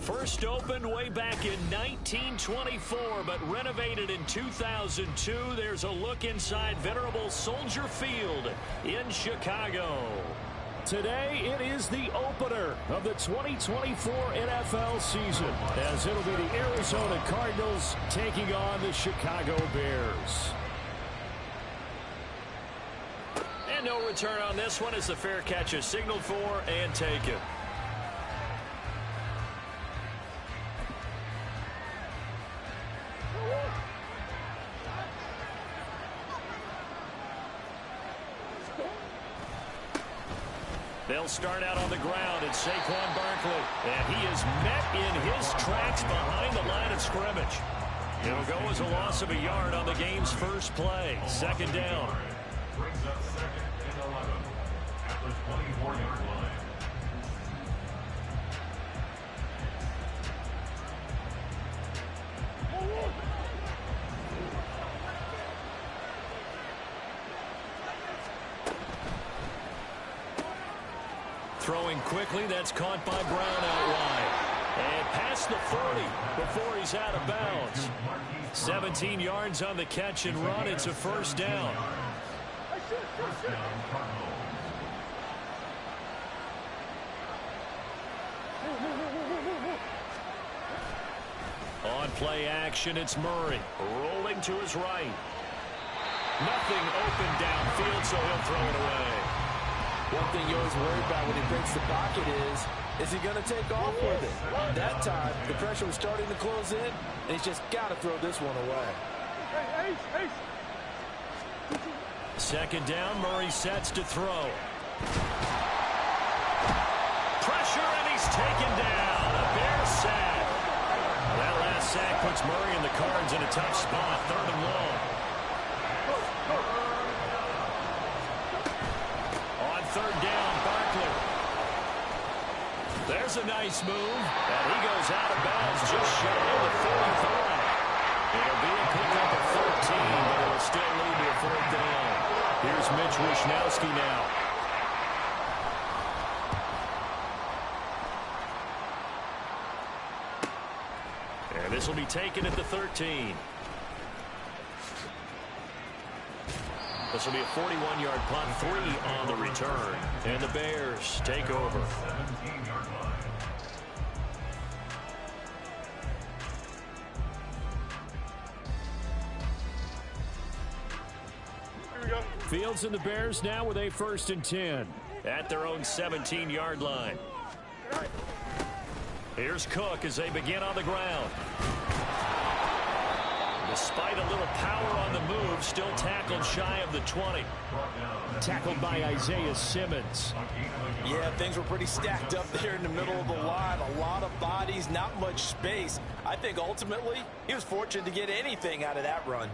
First opened way back in 1924, but renovated in 2002. There's a look inside venerable Soldier Field in Chicago. Today, it is the opener of the 2024 NFL season, as it'll be the Arizona Cardinals taking on the Chicago Bears. And no return on this one as the fair catch is signaled for and taken. They'll start out on the ground. It's Saquon Barkley. And he is met in his tracks behind the line of scrimmage. It'll go as a loss of a yard on the game's first play. Second down. Brings up second and 11 at the 24-yard line. Throwing quickly, that's caught by Brown out wide. And past the 40 before he's out of bounds. 17 yards on the catch and run. It's a first down. On play action, it's Murray. Rolling to his right. Nothing open downfield, so he'll throw it away. One thing you always worry about when he breaks the pocket is he going to take off with it? That time, the pressure was starting to close in, and he's just got to throw this one away. Second down, Murray sets to throw. Pressure, and he's taken down. A Bear sack. That last sack puts Murray and the Cards in a tough spot. Third and long. Third down, Barkley. There's a nice move, and he goes out of bounds just shy of the 45. It'll be a pickup of 13, but it'll still lead to a fourth down. Here's Mitch Wishnowsky now. And this will be taken at the 13. This will be a 41-yard punt, 3 on the return. And the Bears take over. Fields and the Bears now with a 1st and 10 at their own 17-yard line. Here's Cook as they begin on the ground. Despite a little power on the move, still tackled shy of the 20. Tackled by Isaiah Simmons. Yeah, things were pretty stacked up there in the middle of the line. A lot of bodies, not much space. I think ultimately he was fortunate to get anything out of that run.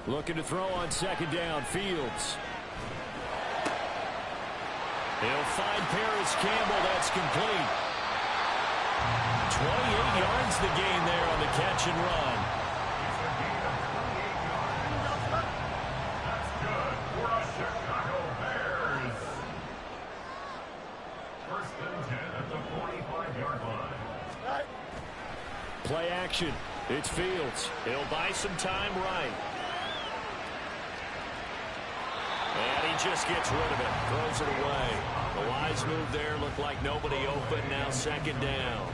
Looking to throw on second down, Fields. He'll find Paris Campbell. That's complete. 28 yards the gain there on the catch and run. That's good for a Chicago Bears. 1st and 10 at the 45-yard line. Play action. It's Fields. He'll buy some time right. And he just gets rid of it. Throws it away. The wise move there. Looked like nobody open. Now second down.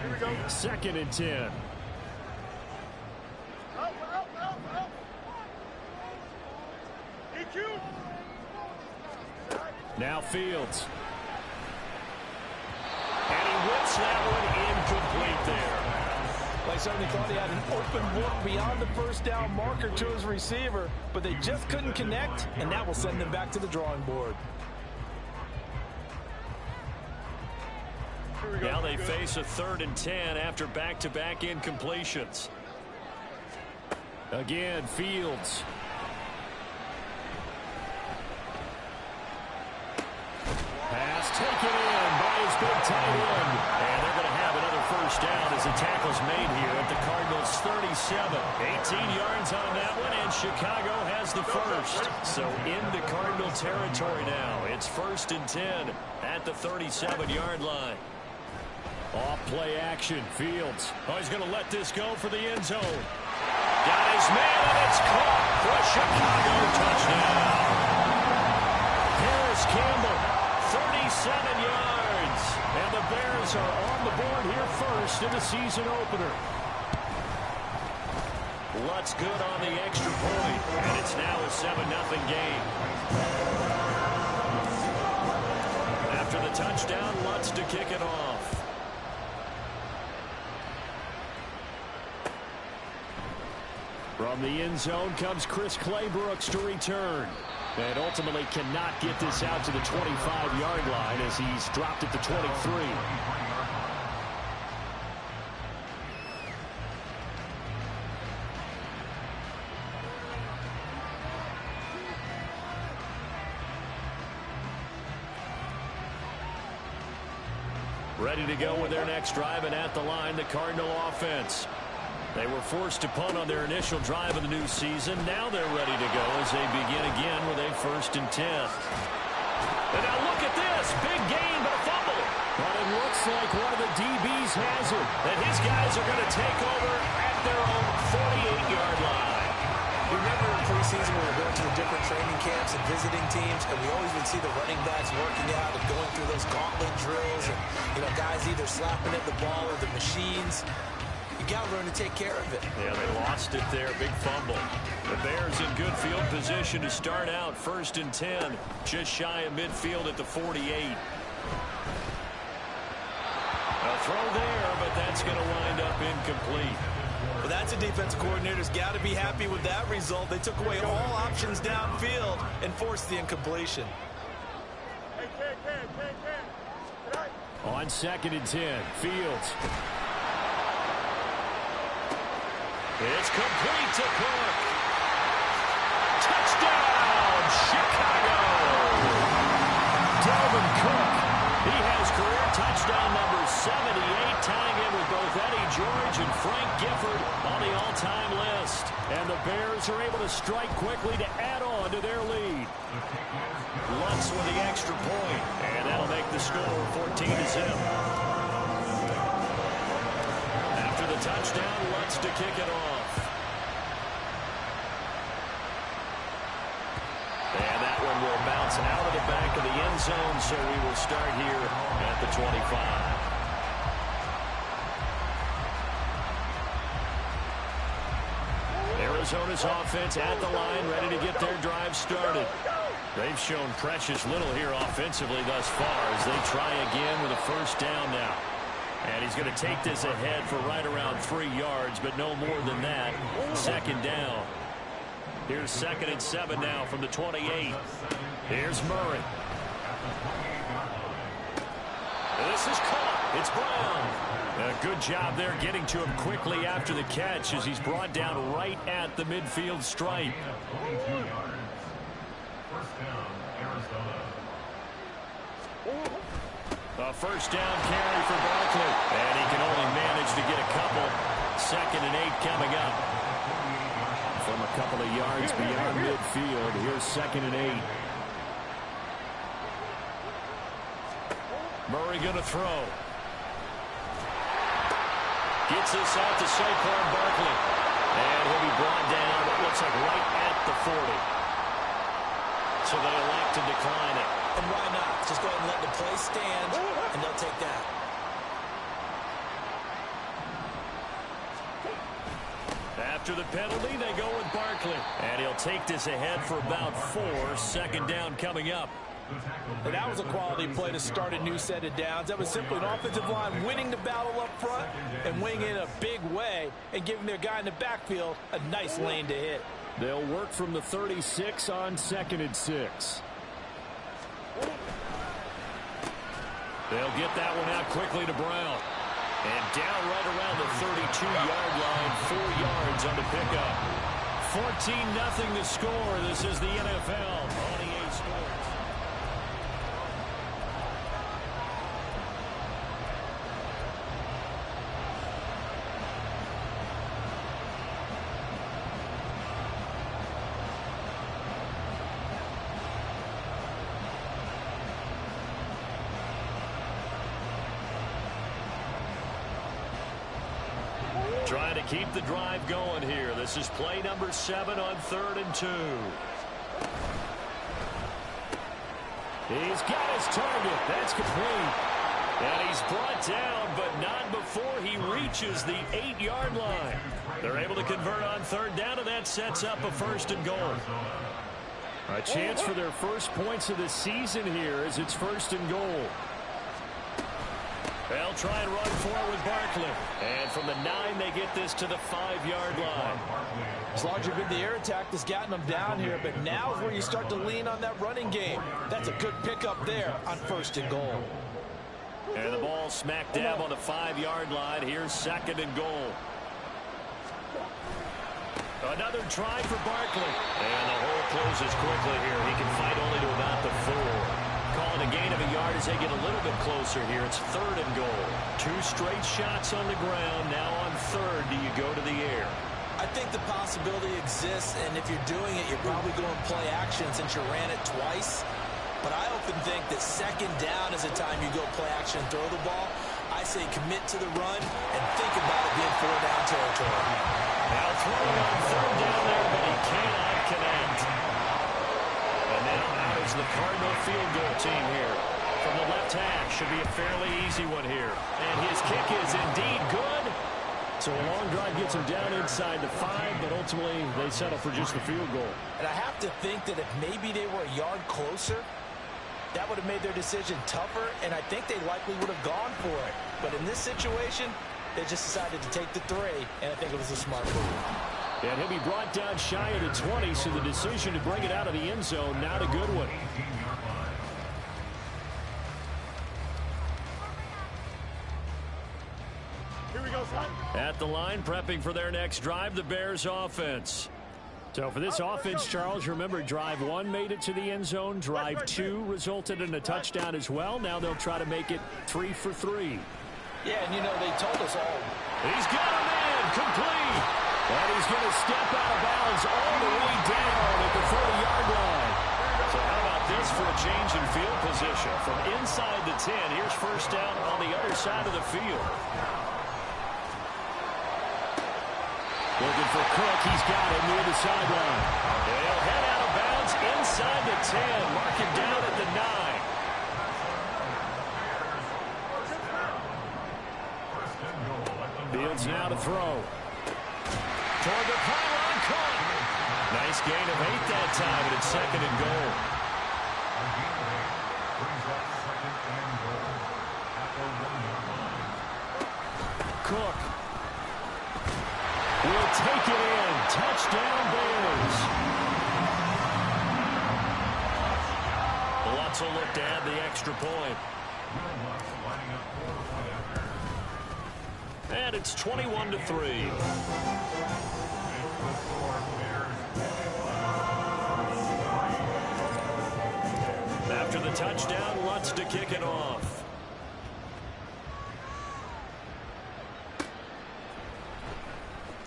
Here we go. 2nd and 10. Now Fields. And he whips that one incomplete there. I certainly thought he had an open look beyond the first down marker to his receiver, but they just couldn't connect, and that will send them back to the drawing board. Now they face a 3rd and 10 after back-to-back incompletions. Again, Fields. Pass taken in by his big tight end. And they're going to have another first down as as the tackle's made here at the Cardinals' 37. 18 yards on that one, and Chicago has the first. So into Cardinal territory now. It's 1st and 10 at the 37-yard line. Off play action. Fields. Oh, he's going to let this go for the end zone. Got his man, and it's caught for a Chicago touchdown. Harris Campbell, 37 yards. And the Bears are on the board here first in the season opener. Lutz good on the extra point, and it's now a 7-0 game. After the touchdown, Lutz to kick it off. From the end zone comes Chris Claybrooks to return. And ultimately cannot get this out to the 25-yard line as he's dropped at the 23. Ready to go with their next drive, and at the line, the Cardinal offense. They were forced to punt on their initial drive of the new season. Now they're ready to go as they begin again with a 1st and 10. And now look at this. Big gain, but a fumble. But it looks like one of the DBs has it. And his guys are going to take over at their own 48-yard line. Remember in preseason when we were going to the different training camps and visiting teams, and we always would see the running backs working out and going through those gauntlet drills, and guys either slapping at the ball or the machines. You got to learn to take care of it. Yeah, they lost it there. Big fumble. The Bears in good field position to start out 1st and 10. Just shy of midfield at the 48. A throw there, but that's going to wind up incomplete. Well, that's a defensive coordinator's got to be happy with that result. They took away all options downfield and forced the incompletion. On 2nd and 10, Fields. It's complete to Cook. Touchdown, Chicago! Dalvin Cook. He has career touchdown number 78, tying in with both Eddie George and Frank Gifford on the all-time list. And the Bears are able to strike quickly to add on to their lead. Lutz with the extra point, and that'll make the score 14-0. After the touchdown, Lutz to kick it off. And that one will bounce out of the back of the end zone, so we will start here at the 25. Arizona's offense at the line, ready to get their drive started. They've shown precious little here offensively thus far as they try again with a 1st down now. And he's going to take this ahead for right around 3 yards, but no more than that. 2nd down. Here's 2nd and 7 now from the 28. Here's Murray. This is caught. It's Brown. A good job there getting to him quickly after the catch as he's brought down right at the midfield stripe. A 1st down carry for Barkley. And he can only manage to get a couple. 2nd and 8 coming up. From a couple of yards beyond midfield, here's 2nd and 8. Murray going to throw. Gets this out to Saquon Barkley. And he'll be brought down, it looks like right at the 40. So they elect to decline it. And why not? Just go ahead and let the play stand, and they'll take that. After the penalty, they go with Barkley. And he'll take this ahead for about 4. 2nd down coming up. And that was a quality play to start a new set of downs. That was simply an offensive line winning the battle up front and winning in a big way and giving their guy in the backfield a nice lane to hit. They'll work from the 36 on 2nd and 6. They'll get that one out quickly to Brown. And down right around the 32-yard line, 4 yards on the pickup. 14-0 the score. This is the NFL on EA Sports. Trying to keep the drive going here. This is play number 7 on 3rd and 2. He's got his target. That's complete. And he's brought down, but not before he reaches the 8-yard line. They're able to convert on 3rd down, and that sets up a 1st and goal. A chance for their first points of the season here as it's 1st and goal. They'll try and run forward with Barkley. And from the 9, they get this to the 5-yard line. As long as you've been the air attack that's gotten them down here, but now is where you start to lean on that running game. That's a good pickup there on 1st and goal. And the ball smack dab on the 5-yard line. Here's 2nd and goal. Another try for Barkley. And the hole closes quickly here. He can fight only to about the 4. Calling a gain of a yard as they get a little bit closer here. It's 3rd and goal. 2 straight shots on the ground. Now on 3rd, do you go to the air? I think the possibility exists, and if you're doing it, you're probably going play action since you ran it twice. But I often think that 2nd down is a time you go play action and throw the ball. I say commit to the run and think about it being 4-down territory. Now throwing on 3rd down there, but he cannot connect. And now out is the Cardinal field goal team here. From the left hash, should be a fairly easy one here. And his kick is indeed good. So a long drive gets him down inside the 5, but ultimately they settle for just the field goal. And I have to think that if maybe they were a yard closer, that would have made their decision tougher, and I think they likely would have gone for it. But in this situation, they just decided to take the 3, and I think it was a smart move. And he'll be brought down shy of the 20, so the decision to bring it out of the end zone, not a good one. Here we go, son. At the line, prepping for their next drive, the Bears offense. So for this offense, Charles, remember drive 1 made it to the end zone. Drive 2 resulted in a touchdown as well. Now they'll try to make it 3 for 3. Yeah, and you know, they told us all. He's got a man, complete. And he's going to step out of bounds all the way down at the 40-yard line. So how about this for a change in field position? From inside the 10, here's 1st down on the other side of the field. Looking for Cook. He's got it near the sideline. And he'll head out of bounds inside the 10. Mark him down at the 9. Fields now to throw. Toward the pylon, caught. Nice gain of 8 that time, and it's 2nd and goal. Cook will take it in. Touchdown, Bears. Lutz will look to add the extra point. And it's 21-3. After the touchdown, Lutz to kick it off.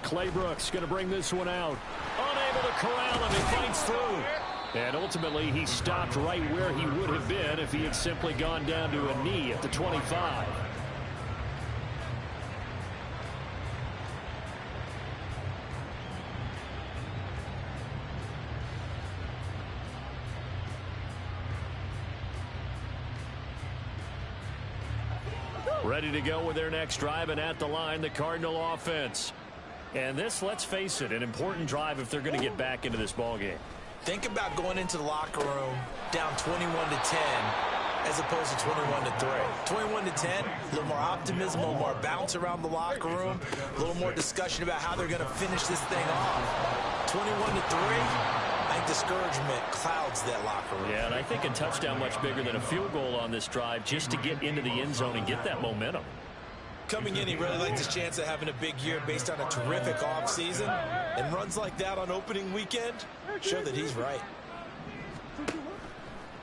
Clay Brooks going to bring this one out. Unable to corral him. He fights through. And ultimately, he stopped right where he would have been if he had simply gone down to a knee at the 25. Ready to go with their next drive, and at the line, the Cardinal offense. And this, let's face it, an important drive if they're going to get back into this ballgame. Think about going into the locker room down 21-10 as opposed to 21-3. 21-10, a little more optimism, a little more bounce around the locker room, a little more discussion about how they're going to finish this thing off. 21-3. I think discouragement clouds that locker room. Yeah, and I think a touchdown much bigger than a field goal on this drive just to get into the end zone and get that momentum. Coming in, he really liked his chance of having a big year based on a terrific offseason. And runs like that on opening weekend show that he's right.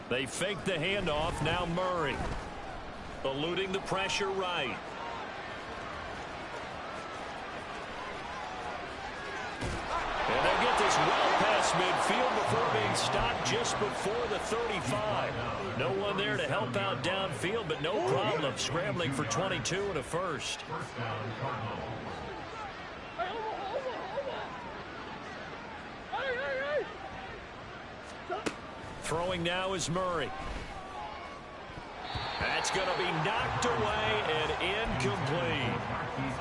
They fake the handoff. Now Murray eluding the pressure right. And they get this well past midfield before being stopped just before the 35. No one there to help out downfield, but no problem scrambling for 22 and a first. Throwing now is Murray. That's going to be knocked away and incomplete.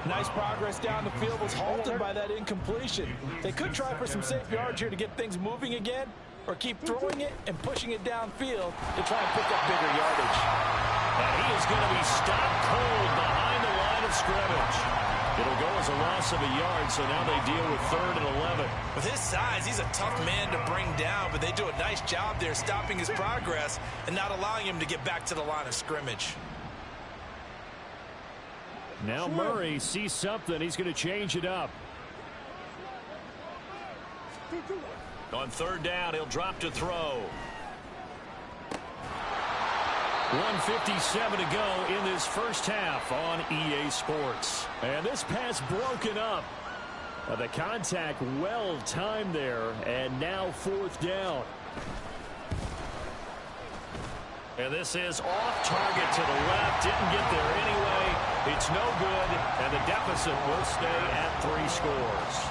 Nice progress down the field, was halted by that incompletion. They could try for some safe yards here to get things moving again, or keep throwing it and pushing it downfield to try and pick up bigger yardage. And he is going to be stopped cold behind the line of scrimmage. It'll go as a loss of a yard, so now they deal with 3rd and 11. With his size, he's a tough man to bring down, but they do a nice job there stopping his progress and not allowing him to get back to the line of scrimmage. Now Murray sees something. He's going to change it up. On 3rd down, he'll drop to throw. 1:57 to go in this first half on EA Sports. And this pass broken up. The contact well timed there, and now 4th down. And this is off target to the left. Didn't get there anyway. It's no good, and the deficit will stay at 3 scores.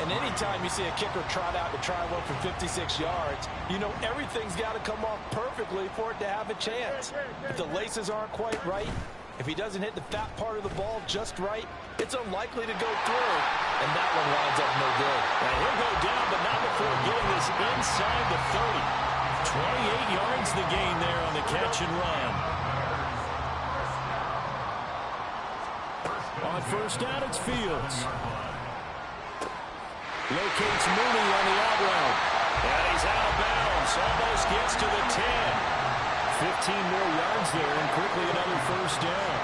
And anytime you see a kicker trot out to try one for 56 yards, you know everything's got to come off perfectly for it to have a chance. If the laces aren't quite right, if he doesn't hit the fat part of the ball just right, it's unlikely to go through. And that one winds up no good. Now he'll go down, but not before getting this inside the 30. 28 yards the gain there on the catch and run. On 1st down, it's Fields. Locates Mooney on the out route. And he's out of bounds. Almost gets to the 10. 15 more yards there, and quickly another 1st down.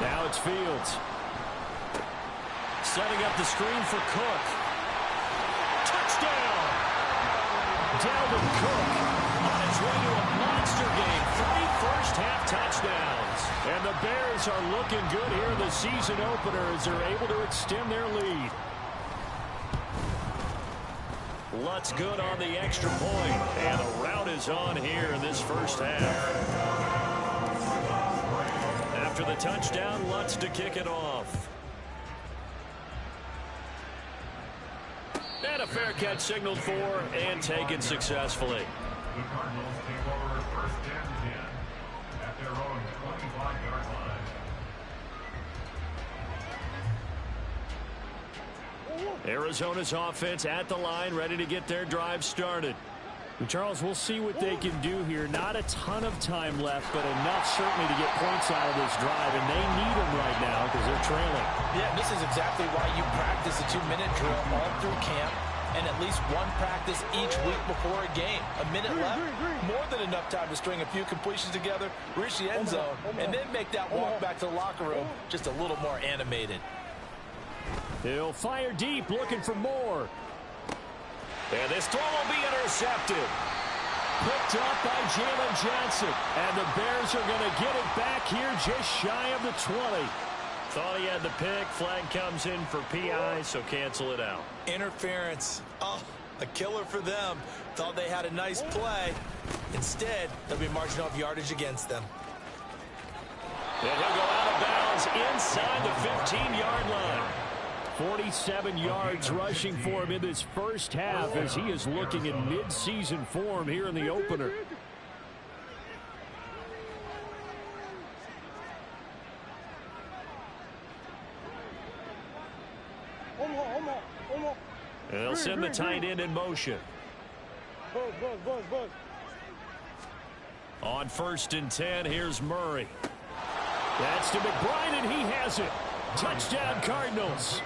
Now it's Fields. Setting up the screen for Cook. Touchdown! Dalvin Cook on his way to a monster game. 3 first-half touchdowns. And the Bears are looking good here in the season opener as they're able to extend their lead. Lutz good on the extra point. And the rout is on here in this first half. After the touchdown, Lutz to kick it off. And a fair catch signaled for and taken successfully. The Cardinals take over 1st and 10 at their own 25-yard line. Arizona's offense at the line, ready to get their drive started. And Charles, we'll see what they can do here. Not a ton of time left, but enough certainly to get points out of this drive, and they need them right now because they're trailing. Yeah, this is exactly why you practice a 2-minute drill all through camp, and at least one practice each week before a game. A minute left, more than enough time to string a few completions together, reach the end zone, and then make that walk back to the locker room just a little more animated. He'll fire deep, looking for more. And this throw will be intercepted. Picked up by Jalen Johnson. And the Bears are going to get it back here just shy of the 20. Thought he had the pick. Flag comes in for PI, so cancel it out. Interference. Oh, a killer for them. Thought they had a nice play. Instead, they'll be marching off yardage against them. And he'll go out of bounds inside the 15-yard line. 47 yards rushing for him in this first half as he is looking in mid-season form here in the opener. And they'll send the tight end in motion. On 1st and 10, here's Murray. That's to McBride, and he has it. Touchdown, Cardinals.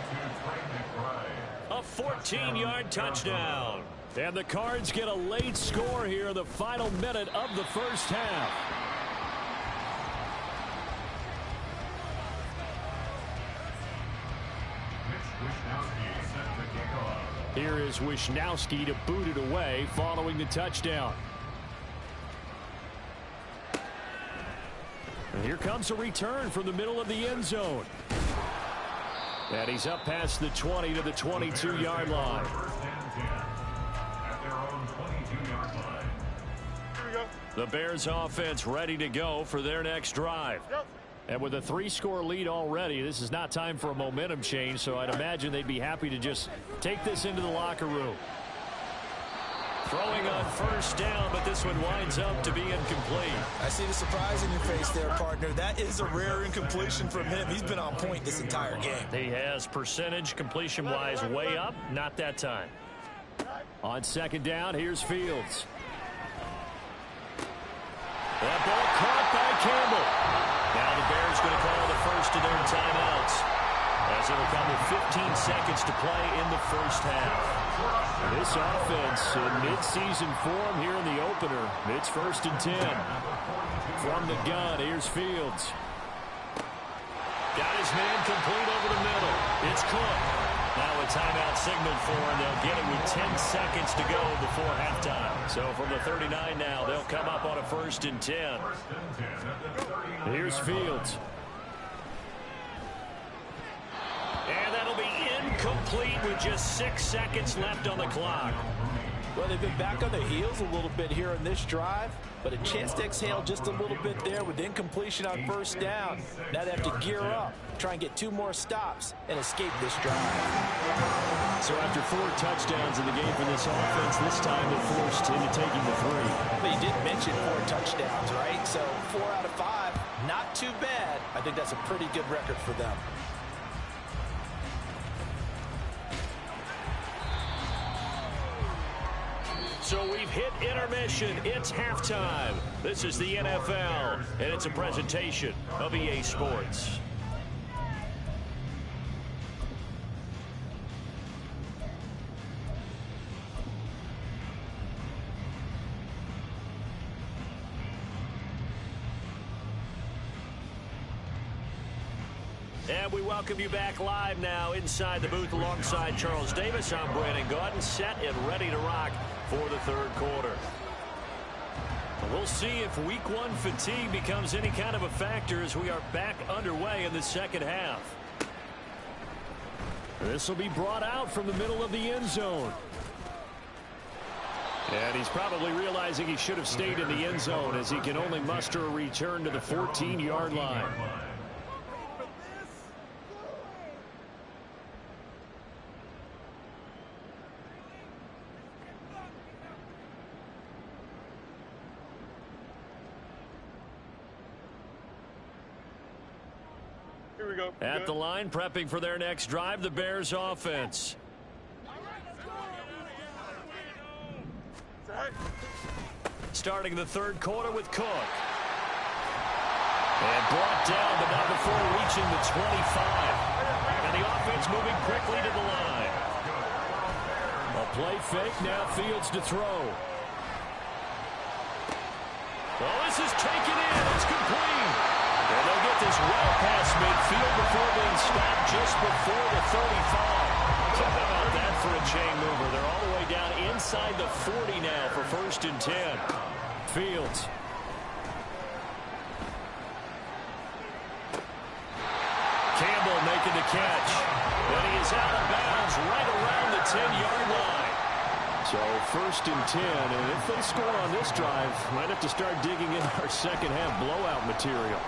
A 14-yard touchdown. And the Cards get a late score here in the final minute of the first half. Here is Wishnowsky to boot it away following the touchdown. And here comes a return from the middle of the end zone. And he's up past the 20 to the 22-yard line. The Bears offense ready to go for their next drive. And with a 3-score lead already, this is not time for a momentum change, so I'd imagine they'd be happy to just take this into the locker room. Throwing on first down, but this one winds up to be incomplete. I see the surprise in your face there, partner. That is a rare incompletion from him. He's been on point this entire game. He has percentage completion-wise way up, not that time. On second down, here's Fields. That ball caught by Campbell. Now the Bears going to call the first of their timeouts, as it'll come with 15 seconds to play in the first half. This offense in mid-season form here in the opener. It's 1st and 10. From the gun, here's Fields. Got his man complete over the middle. It's Cook. Now a timeout signaled for, and they'll get it with 10 seconds to go before halftime. So from the 39 now, they'll come up on a 1st and 10. Here's Fields. And that'll be incomplete with just 6 seconds left on the clock. Well, they've been back on their heels a little bit here in this drive, but a chance to exhale just a little bit there with incompletion on first down. Now they have to gear up, try and get 2 more stops, and escape this drive. So after 4 touchdowns in the game for this offense, this time they're forced into taking the 3. But you did mention 4 touchdowns, right? So 4 out of 5, not too bad. I think that's a pretty good record for them. So we've hit intermission. It's halftime. This is the NFL, and it's a presentation of EA Sports. And we welcome you back live now inside the booth alongside Charles Davis. I'm Brandon Gaudin, set and ready to rock for the third quarter. We'll see if week 1 fatigue becomes any kind of a factor as we are back underway in the second half. This will be brought out from the middle of the end zone. And he's probably realizing he should have stayed in the end zone as he can only muster a return to the 14-yard line. At the line, prepping for their next drive, the Bears offense. Starting the third quarter with Cook. And brought down, but not before reaching the 25. And the offense moving quickly to the line. A play fake, now Fields to throw. Well, this is taken in. It's complete. And they'll get this well past midfield before being stopped just before the 35. So how about that for a chain mover? They're all the way down inside the 40 now for 1st and 10. Fields. Campbell making the catch. And he is out of bounds right around the 10-yard line. So 1st and 10, and if they score on this drive, might have to start digging in our second half blowout material.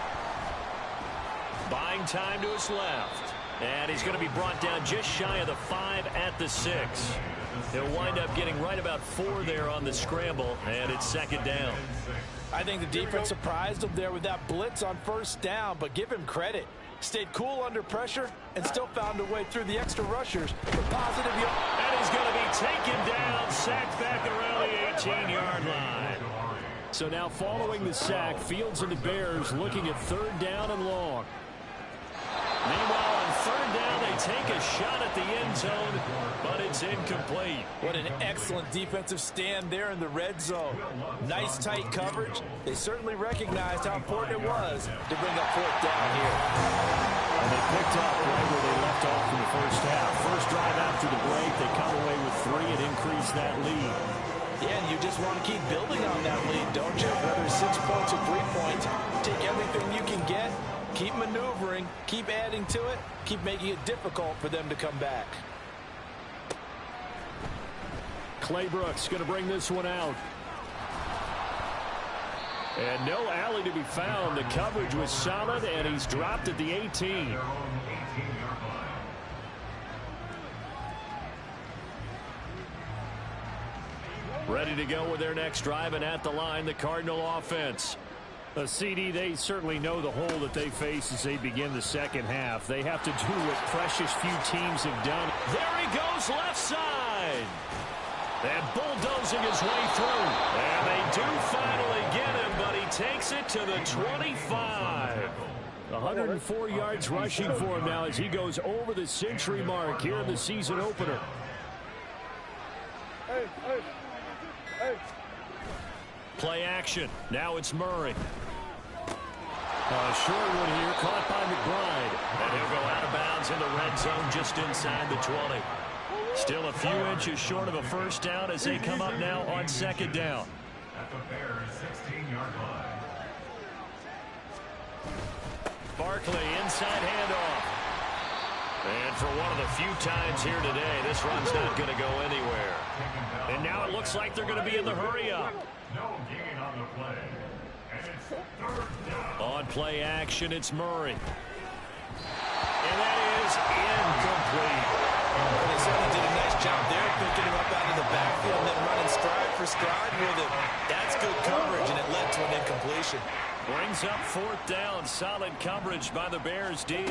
Buying time to his left. And he's going to be brought down just shy of the 5 at the 6. He'll wind up getting right about 4 there on the scramble, and it's 2nd down. I think the defense surprised him there with that blitz on first down, but give him credit. Stayed cool under pressure and still found a way through the extra rushers for positive. And he's going to be taken down, sacked back around the 18-yard line. So now following the sack, Fields and the Bears looking at 3rd down and long. Meanwhile, on 3rd down, they take a shot at the end zone, but it's incomplete. What an excellent defensive stand there in the red zone. Nice tight coverage. They certainly recognized how important it was to bring up 4th down here. And they picked up right where they left off in the first half. First drive after the break, they come away with 3 and increase that lead. Yeah, and you just want to keep building on that lead, don't you? Whether it's 6 points or 3 points, take everything you can get. Keep maneuvering, keep adding to it, keep making it difficult for them to come back. Clay Brooks going to bring this one out. And no alley to be found. The coverage was solid, and he's dropped at the 18. Ready to go with their next drive, and at the line, the Cardinal offense. CD, they certainly know the hole that they face as they begin the second half. They have to do what precious few teams have done. There he goes, left side. And bulldozing his way through. And they do finally get him, but he takes it to the 25. 104 yards rushing for him now as he goes over the century mark here in the season opener. Play action. Now it's Murray. Short one here, caught by McBride. And he'll go out of bounds in the red zone just inside the 20. Still a few inches short of a first down as they come up now on second down. At the Bears' 16-yard line. Barkley, inside handoff. And for one of the few times here today, this run's not going to go anywhere. And now it looks like they're going to be in the hurry-up. No gain on the play. And it's third down. On play action, it's Murray. And that is incomplete. They certainly did a nice job there, picking him up out of the backfield and then running stride for stride with it. That's good coverage, and it led to an incompletion. Brings up fourth down. Solid coverage by the Bears D.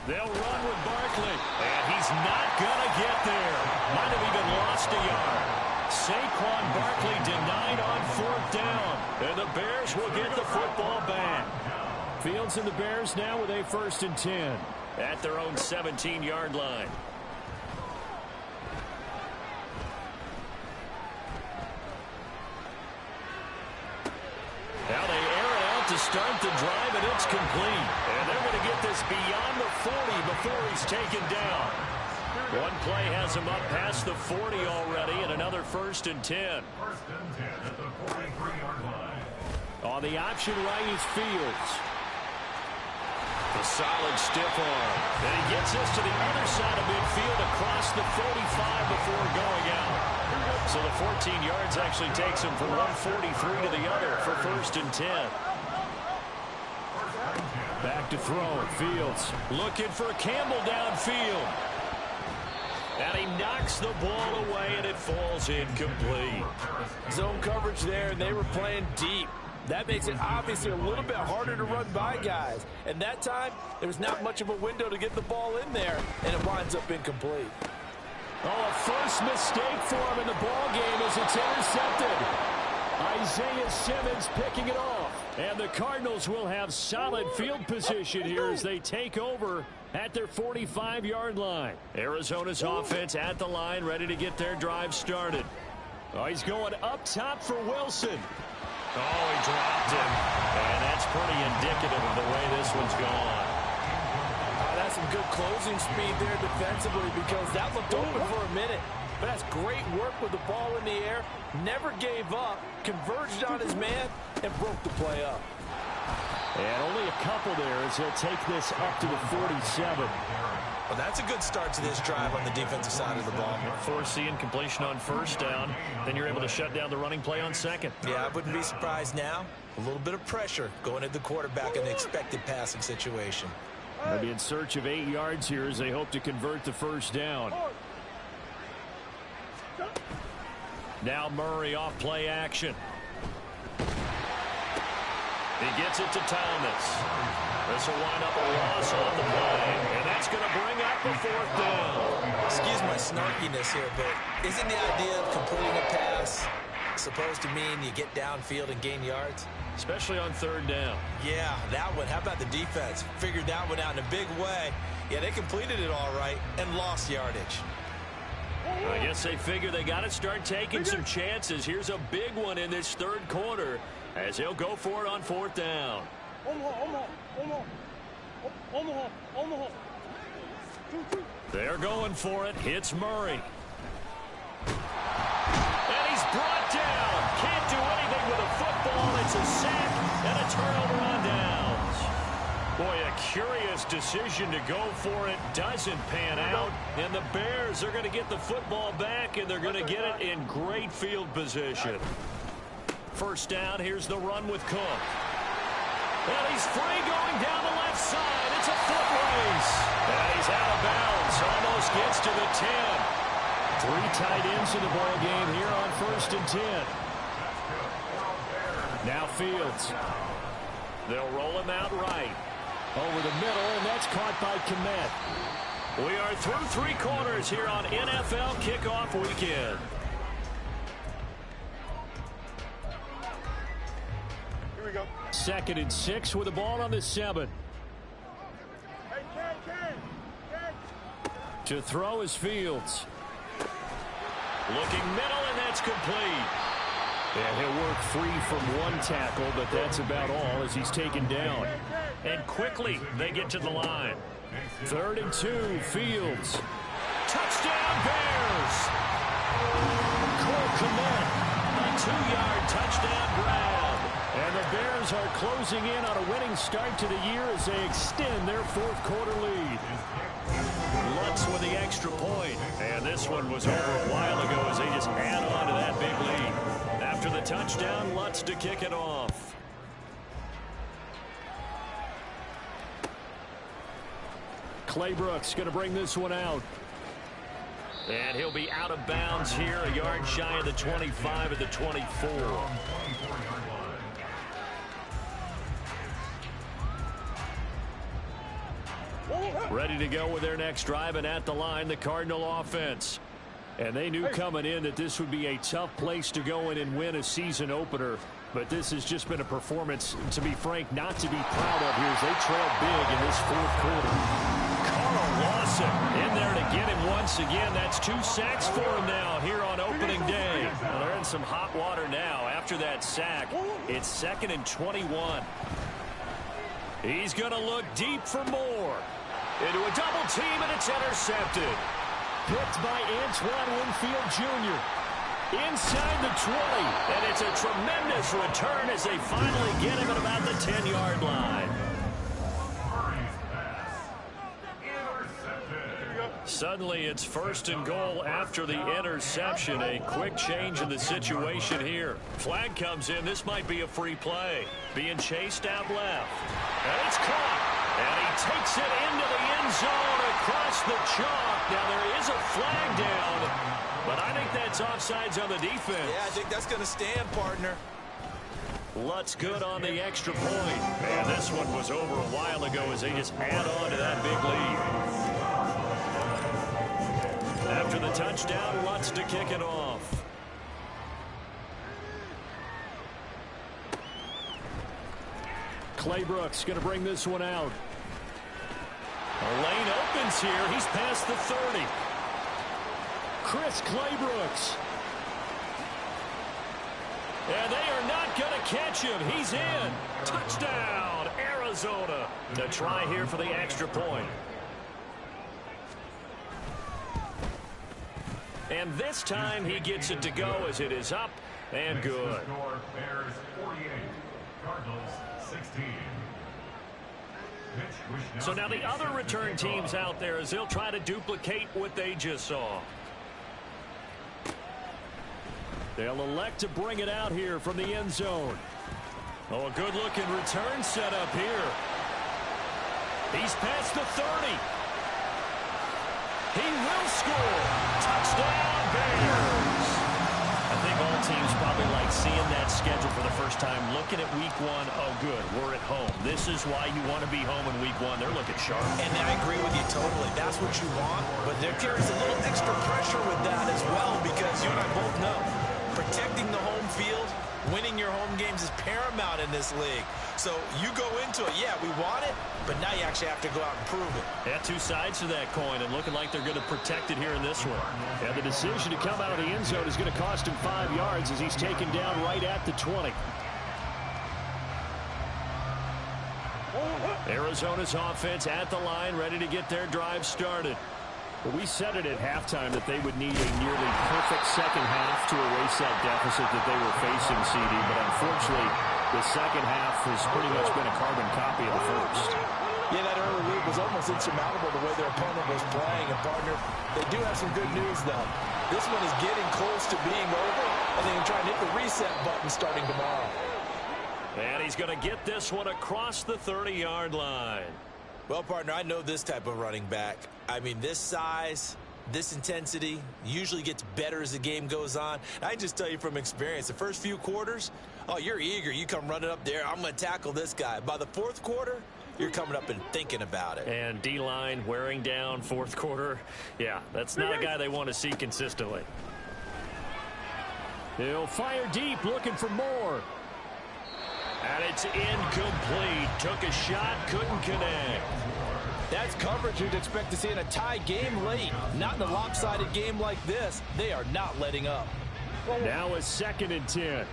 They'll run with Barkley. And he's not going to get there. Might have even lost a yard. Saquon Barkley denied on fourth down. And the Bears will get the football back. Fields and the Bears now with a 1st and 10 at their own 17-yard line. Now they air it out to start the drive, and it's complete. And they're going to get this beyond the 40 before he's taken down. One play has him up past the 40 already, and another 1st and 10. 1st and 10 at the 43-yard line. On the option right is Fields. A solid stiff arm. And he gets this to the other side of midfield across the 45 before going out. So the 14 yards actually takes him from 143 to the other for 1st and 10. Back to throw. Fields looking for Campbell downfield. And he knocks the ball away, and it falls incomplete. Zone coverage there, and they were playing deep. That makes it obviously a little bit harder to run by guys. And that time, there was not much of a window to get the ball in there, and it winds up incomplete. Oh, a first mistake for him in the ball game as it's intercepted. Isaiah Simmons picking it off. And the Cardinals will have solid field position here as they take over at their 45-yard line. Arizona's offense at the line, ready to get their drive started. Oh, he's going up top for Wilson. Oh, he dropped him. And that's pretty indicative of the way this one's gone. That's some good closing speed there defensively because that looked open for a minute. But that's great work with the ball in the air. Never gave up, converged on his man, and broke the play up. And only a couple there as he'll take this up to the 47. Well, that's a good start to this drive on the defensive side of the ball. Force the incompletion on first down. Then you're able to shut down the running play on second. Yeah, I wouldn't be surprised now. A little bit of pressure going at the quarterback in the expected passing situation. They'll be in search of 8 yards here as they hope to convert the first down. Now Murray off play action. He gets it to Thomas. This will wind up a loss on the play, and that's going to bring up the fourth down. Excuse my snarkiness here, but isn't the idea of completing a pass supposed to mean you get downfield and gain yards? Especially on third down. Yeah, that one. How about the defense? Figured that one out in a big way. Yeah, they completed it all right and lost yardage. I guess they figure they got to start taking some chances. Here's a big one in this third quarter as he'll go for it on fourth down. They're going for it. Hits Murray. And he's brought down. Can't do anything with a football. It's a sack and a turnover on downs. Boy, a curious decision to go for it. Doesn't pan out. And the Bears are going to get the football back, and they're going to get it in great field position. First down, here's the run with Cook. And he's free going down the left side. It's a foot race. And he's out of bounds. Almost gets to the 10. 3 tight ends in the ball game here on 1st and 10. Now Fields. They'll roll him out right. Over the middle, and that's caught by Kmet. We are through 3 quarters here on NFL Kickoff Weekend. Here we go. 2nd and 6 with the ball on the 7. To throw is Fields. Looking middle, and that's complete. And he'll work free from 1 tackle, but that's about all as he's taken down. And quickly, they get to the line. 3rd and 2, Fields. Touchdown, Bears! Cole Kmet, a 2-yard touchdown grab. And the Bears are closing in on a winning start to the year as they extend their 4th quarter lead. Lutz with the extra point. And this one was over a while ago as they just add on to that big lead. After the touchdown, Lutz to kick it off. Claybrooks going to bring this one out. And he'll be out of bounds here, a yard shy of the 25 at the 24. Ready to go with their next drive, and at the line, the Cardinal offense. And they knew coming in that this would be a tough place to go in and win a season opener. But this has just been a performance, to be frank, not to be proud of here as they trail big in this 4th quarter. Carl Lawson in there to get him once again. That's 2 sacks for him now here on opening day. Well, they're in some hot water now after that sack. It's 2nd and 21. He's going to look deep for more. Into a double team, and it's intercepted. Picked by Antoine Winfield Jr. Inside the 20. And it's a tremendous return as they finally get him at about the 10-yard line. Suddenly it's 1st and goal after the interception. A quick change in the situation here. Flag comes in. This might be a free play. Being chased out left. And it's caught. And he takes it into the end zone across the chalk. Now there is a flag down, but I think that's offsides on the defense. Yeah, I think that's going to stand, partner. Lutz good on the extra point. And this one was over a while ago as they just add on to that big lead. After the touchdown, Lutz to kick it off. Claybrooks going to bring this one out. A lane opens here. He's past the 30. Chris Claybrooks. And they are not going to catch him. He's in. Touchdown, Arizona. The try here for the extra point. And this time he gets it to go as it is up and good. Bears 48, Cardinals 16. So now the other return teams out there as they'll try to duplicate what they just saw. They'll elect to bring it out here from the end zone. Oh, a good-looking return set up here. He's past the 30. He will score. Touchdown, Bears. I think all teams probably like seeing that schedule for the first time, looking at week 1. Oh, good, we're at home. This is why you want to be home in week 1. They're looking sharp. And I agree with you totally. That's what you want, but there carries a little extra pressure with that as well because you and I both know protecting the home field, winning your home games is paramount in this league. So you go into it, yeah, we want it, but now you actually have to go out and prove it. Yeah, 2 sides to that coin, and looking like they're going to protect it here in this one. And the decision to come out of the end zone is going to cost him 5 yards as he's taken down right at the 20. Arizona's offense at the line, ready to get their drive started. But we said it at halftime that they would need a nearly perfect second half to erase that deficit that they were facing, CD. But unfortunately, the second half has pretty much been a carbon copy of the first. Yeah, that early lead was almost insurmountable the way their opponent was playing. And, partner, they do have some good news, though. This one is getting close to being over. and they can try and hit the reset button starting tomorrow. And he's going to get this one across the 30-yard line. Well, partner, I know this type of running back. I mean, this size, this intensity usually gets better as the game goes on. I just tell you from experience, the first few quarters, oh, you're eager. You come running up there. I'm going to tackle this guy. By the fourth quarter, you're coming up and thinking about it. And D-line wearing down fourth quarter. Yeah, that's not a guy they want to see consistently. He'll fire deep, looking for more. And it's incomplete. Took a shot, couldn't connect. That's coverage you'd expect to see in a tie game late. Not in a lopsided game like this. They are not letting up. Now a 2nd and 10.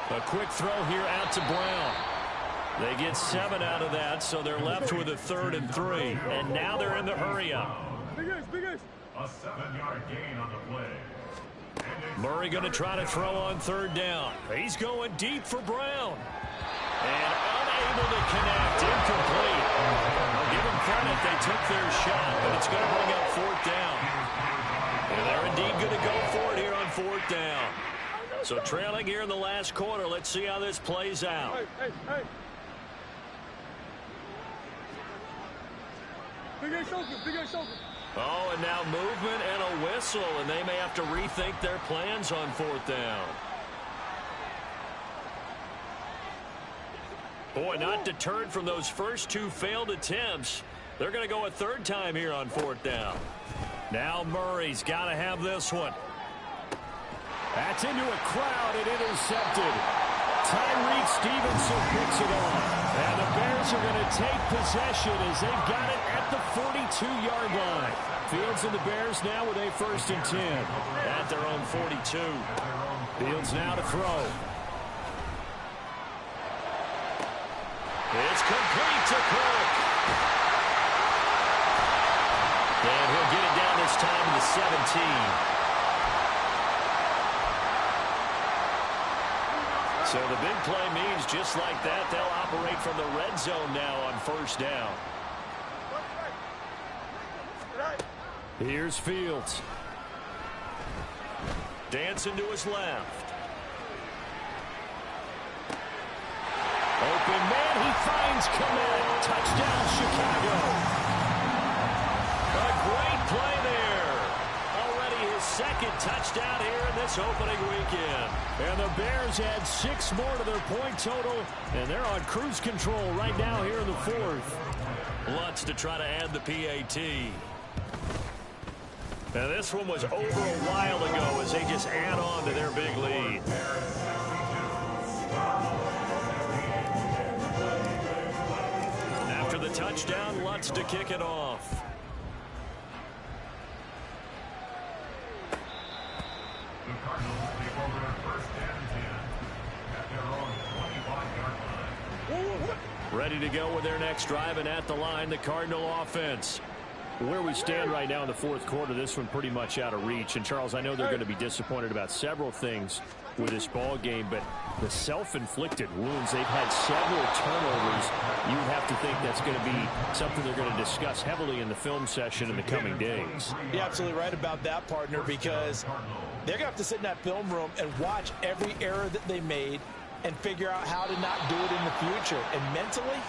A quick throw here out to Brown. They get 7 out of that, so they're left with a 3rd and 3. And now they're in the hurry-up. A 7-yard gain on the play. Murray going to try to throw on 3rd down. He's going deep for Brown. And unable to connect. Incomplete. I'll give them credit. They took their shot, but it's going to bring up 4th down. And they're indeed going to go for it here on 4th down. So trailing here in the last quarter. Let's see how this plays out. Hey. Big A shoulder. Oh, and now movement and a whistle, and they may have to rethink their plans on 4th down. Boy, not deterred from those first 2 failed attempts. They're going to go a 3rd time here on 4th down. Now Murray's got to have this one. That's into a crowd and intercepted. Tyreek Stevenson picks it off. And the Bears are going to take possession as they've got it at the 42-yard line. Fields and the Bears now with a 1st and 10 at their own 42. Fields now to throw. It's complete to Cook. And he'll get it down this time to the 17. So the big play means just like that, they'll operate from the red zone now on 1st down. Here's Fields. Dancing to his left. Open man, he finds Kmet. Touchdown, Chicago. A great play there. Already his 2nd touchdown here in this opening weekend. And the Bears add 6 more to their point total, and they're on cruise control right now here in the 4th. Lutz to try to add the PAT. Now this one was over a while ago as they just add on to their big lead. After the touchdown, Lutz to kick it off. The Cardinals take over 1st and 10 at their own 25-yard line. Ready to go with their next drive, and at the line, the Cardinal offense. Where we stand right now in the 4th quarter, this one pretty much out of reach. And, Charles, I know they're going to be disappointed about several things with this ball game, but the self-inflicted wounds, they've had several turnovers. You would have to think that's going to be something they're going to discuss heavily in the film session in the coming days. You're absolutely right about that, partner, because they're going to have to sit in that film room and watch every error that they made and figure out how to not do it in the future. And mentally,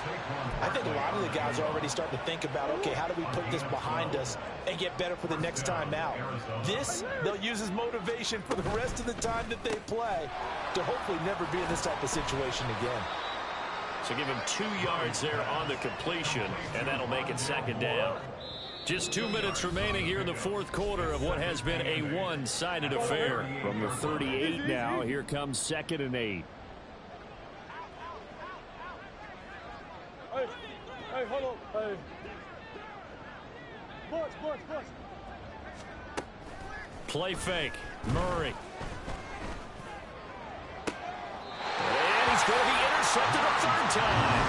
I think a lot of the guys are already starting to think about, okay, how do we put this behind us and get better for the next time out? This, they'll use as motivation for the rest of the time that they play to hopefully never be in this type of situation again. So give him 2 yards there on the completion, and that'll make it 2nd down. Just 2 minutes remaining here in the 4th quarter of what has been a one-sided affair. From the 38 now, here comes 2nd and 8. Hey, hold on. Hey. Boys. Play fake. Murray. And he's going to be intercepted a 3rd time.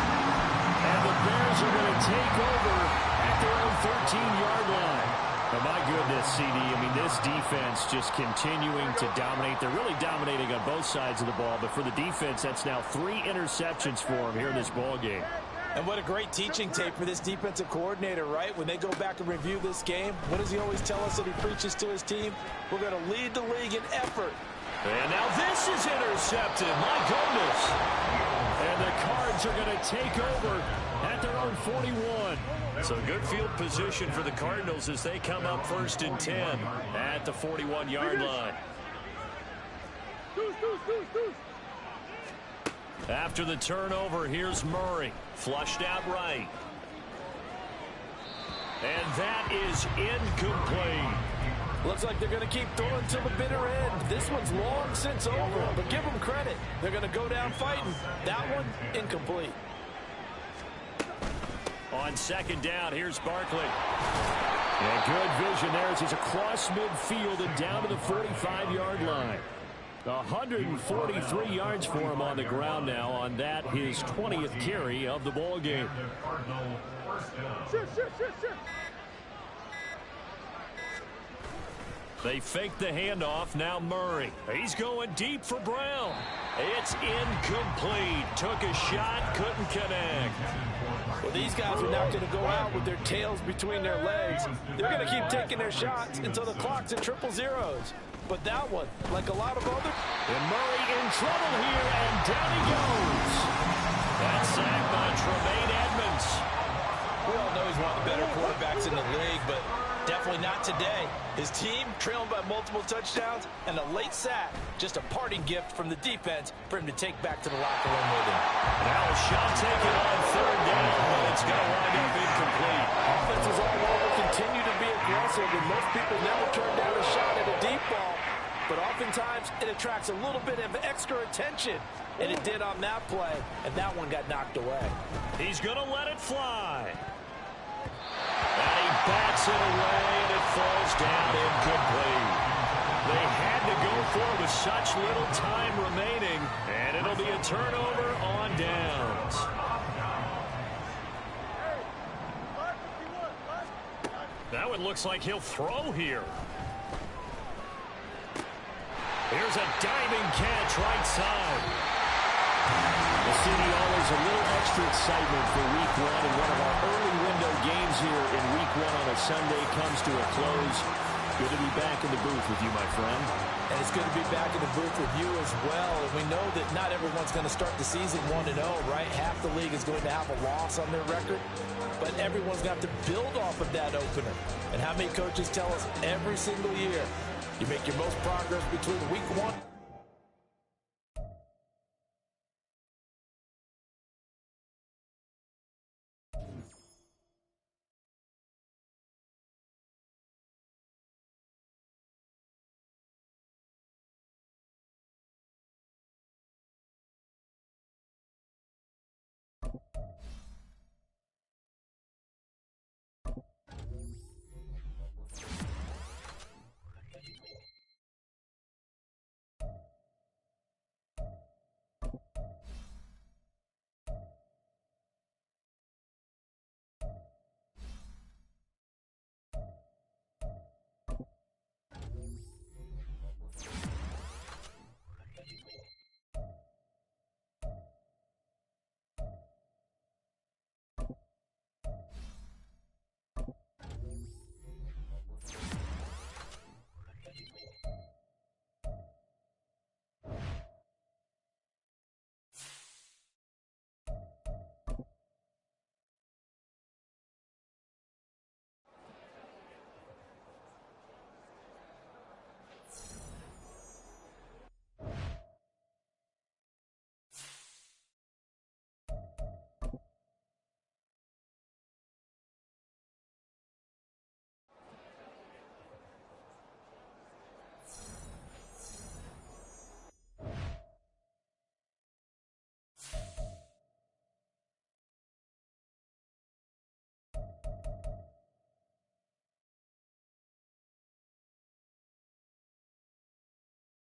And the Bears are going to take over at their own 13-yard line. Oh, my goodness, CD. I mean, this defense just continuing to dominate. They're really dominating on both sides of the ball. But for the defense, that's now 3 interceptions for them here in this ball game. And what a great teaching tape for this defensive coordinator, right? When they go back and review this game, what does he always tell us that he preaches to his team? We're going to lead the league in effort. And now this is intercepted. My goodness. And the Cards are going to take over at their own 41. So good field position for the Cardinals as they come up 1st and 10 at the 41-yard line. After the turnover, here's Murray. Flushed out right. And that is incomplete. Looks like they're going to keep throwing till the bitter end. This one's long since over, but give them credit. They're going to go down fighting. That one, incomplete. On 2nd down, here's Barkley. Yeah, good vision there as he's across midfield and down to the 45-yard line. 143 yards for him on the ground now on that, his 20th carry of the ball game. They fake the handoff. Now Murray. He's going deep for Brown. It's incomplete. Took a shot, couldn't connect. Well, these guys are not going to go out with their tails between their legs. They're going to keep taking their shots until the clock's at triple zeros. But that one, like a lot of other... And Murray in trouble here, and down he goes. That's sacked by Tremaine Edmonds. We all know he's one of the better quarterbacks in the league, but definitely not today. His team trailing by multiple touchdowns, and a late sack, just a parting gift from the defense for him to take back to the locker room with him. Now a shot taken on 3rd down, but it's going to wind up incomplete. Offenses all over continue to be aggressive, and most people never turn down a shot at a deep ball. But oftentimes, it attracts a little bit of extra attention. And it did on that play, and that one got knocked away. He's going to let it fly. And he bats it away, and it falls down incomplete. They had to go for it with such little time remaining, and it'll be a turnover on downs. That one looks like he'll throw here. Here's a diving catch right side. The city always a little extra excitement for Week 1, and one of our early window games here in Week 1 on a Sunday comes to a close. Good to be back in the booth with you, my friend. And it's good to be back in the booth with you as well. And we know that not everyone's going to start the season 1-0, right? Half the league is going to have a loss on their record. But everyone's got to build off of that opener. And how many coaches tell us every single year, you make your most progress between week 1